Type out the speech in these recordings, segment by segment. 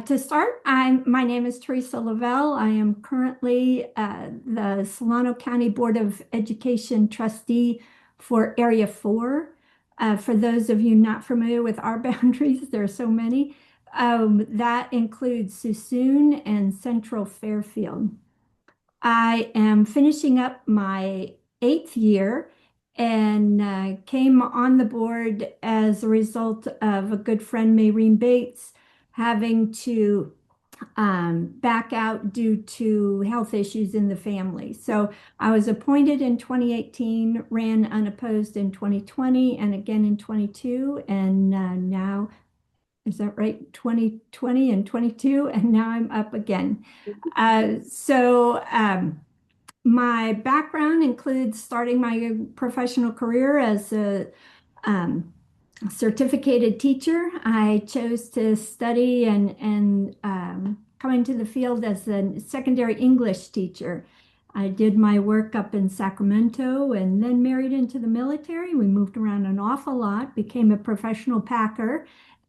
To start, my name is Theresa Lavell. I am currently the Solano County Board of Education trustee for Area 4. For those of you not familiar with our boundaries, there are so many. That includes Suisun and Central Fairfield. I am finishing up my 8th year and came on the board as a result of a good friend, Maureen Bates, having to back out due to health issues in the family. So I was appointed in 2018, ran unopposed in 2020, and again in 22, and now, is that right? 2020 and 22, and now I'm up again. My background includes starting my professional career as a um, certificated teacher. I chose to study and come into the field as a secondary English teacher. I did my work up in Sacramento and then married into the military. We moved around an awful lot, became a professional packer.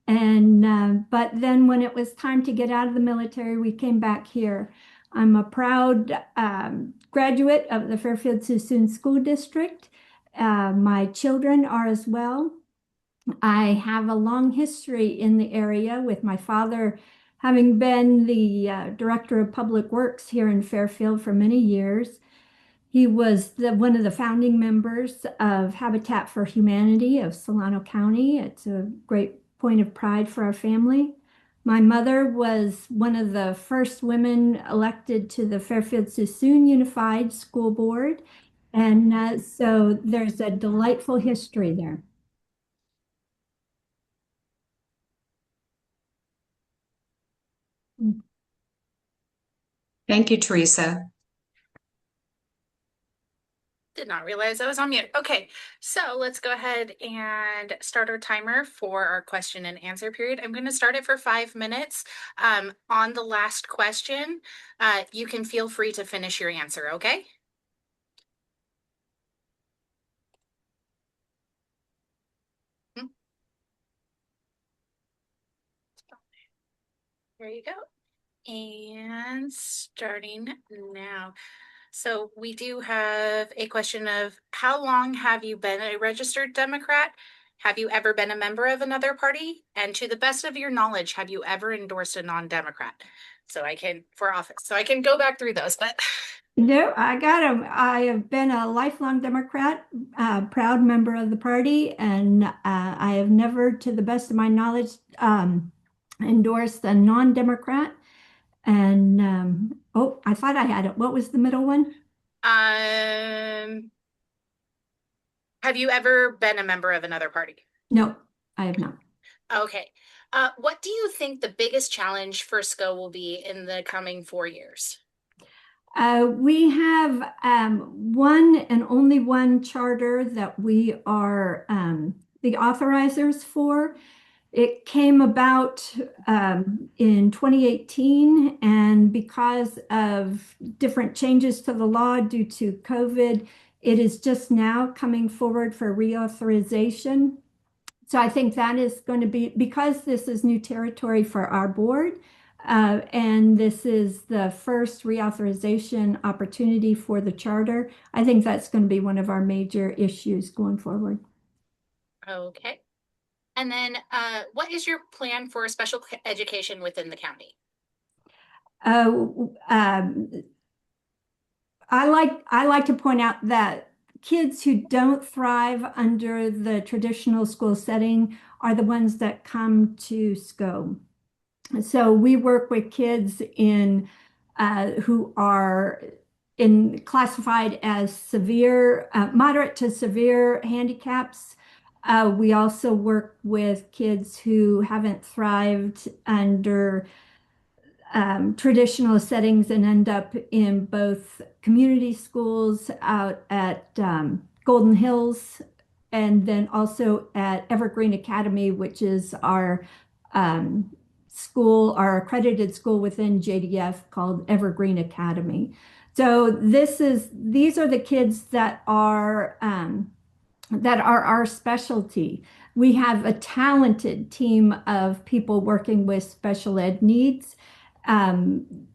But then when it was time to get out of the military, we came back here. I'm a proud graduate of the Fairfield Suisun School District. My children are as well. I have a long history in the area with my father having been the director of public works here in Fairfield for many years. He was one of the founding members of Habitat for Humanity of Solano County. It's a great point of pride for our family. My mother was one of the first women elected to the Fairfield Suisun Unified School Board. And so there's a delightful history there. Thank you, Teresa. Did not realize I was on mute. Okay, so let's go ahead and start our timer for our question and answer period. I'm going to start it for 5 minutes. On the last question, you can feel free to finish your answer, okay? There you go. And starting now. So we do have a question of how long have you been a registered Democrat? Have you ever been a member of another party? And to the best of your knowledge, have you ever endorsed a non-Democrat? For office. So I can go back through those, but. No, I got them. I have been a lifelong Democrat, proud member of the party, and I have never, to the best of my knowledge, endorsed a non-Democrat. And oh, I thought I had it. What was the middle one? Have you ever been a member of another party? No, I have not. Okay. What do you think the biggest challenge for SCO will be in the coming 4 years? We have one and only one charter that we are the authorizers for. It came about in 2018, and because of different changes to the law due to COVID, it is just now coming forward for reauthorization. So I think that is going to be, because this is new territory for our board, and this is the first reauthorization opportunity for the charter, I think that's going to be one of our major issues going forward. Okay. And then what is your plan for special education within the county? I like to point out that kids who don't thrive under the traditional school setting are the ones that come to SCO. So we work with kids in who are classified as severe, moderate to severe handicaps. We also work with kids who haven't thrived under traditional settings and end up in both community schools out at Golden Hills and then also at Evergreen Academy, which is our school, our accredited school within JDF called Evergreen Academy. So these are the kids that are our specialty. We have a talented team of people working with special ed needs. Um,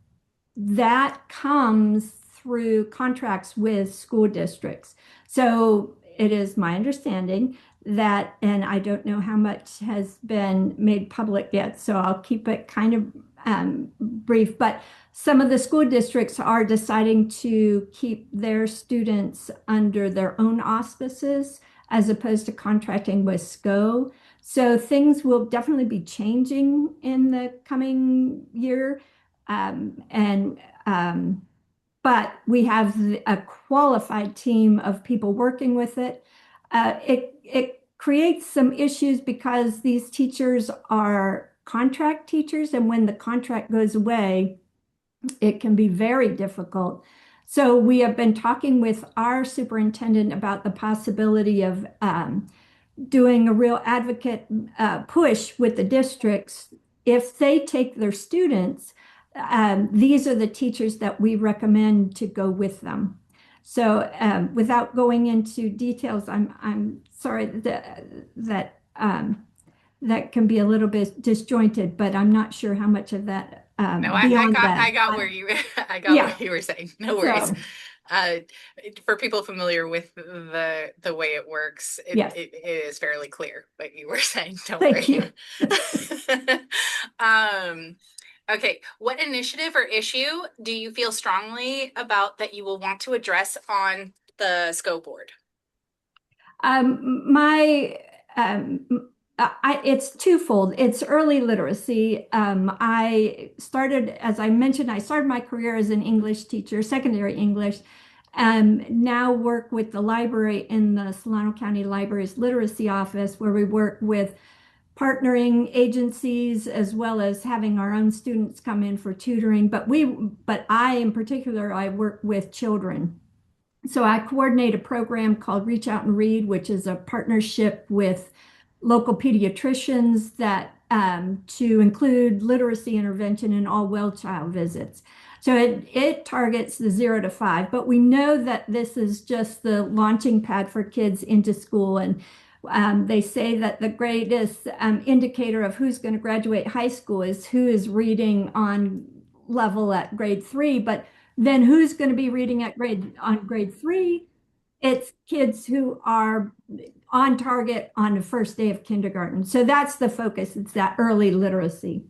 that comes through contracts with school districts. So it is my understanding that, and I don't know how much has been made public yet, so I'll keep it kind of brief, but some of the school districts are deciding to keep their students under their own auspices as opposed to contracting with SCO. So things will definitely be changing in the coming year. And but we have a qualified team of people working with it. It creates some issues because these teachers are contract teachers, and when the contract goes away, it can be very difficult. So we have been talking with our superintendent about the possibility of doing a real advocate push with the districts. If they take their students, these are the teachers that we recommend to go with them. So without going into details, I'm sorry that can be a little bit disjointed, but I'm not sure how much of that No, beyond that. I got where you I got Yeah. what you were saying. No worries. So Uh, for people familiar with the way it works, yes, it is fairly clear what you were saying. Don't thank worry. you. Um, okay, what initiative or issue do you feel strongly about that you will want to address on the SCO board? My it's twofold. It's early literacy. I started, as I mentioned, I started my career as an English teacher, secondary English. Now work with the library in the Solano County Library's literacy office, where we work with partnering agencies as well as having our own students come in for tutoring. But I, in particular, I work with children. So I coordinate a program called Reach Out and Read, which is a partnership with local pediatricians that to include literacy intervention in all well child visits. So it targets the 0 to 5, but we know that this is just the launching pad for kids into school. And they say that the greatest indicator of who's going to graduate high school is who is reading on level at grade 3, but then who's going to be reading at grade 3? It's kids who are on target on the first day of kindergarten. So that's the focus. It's that early literacy.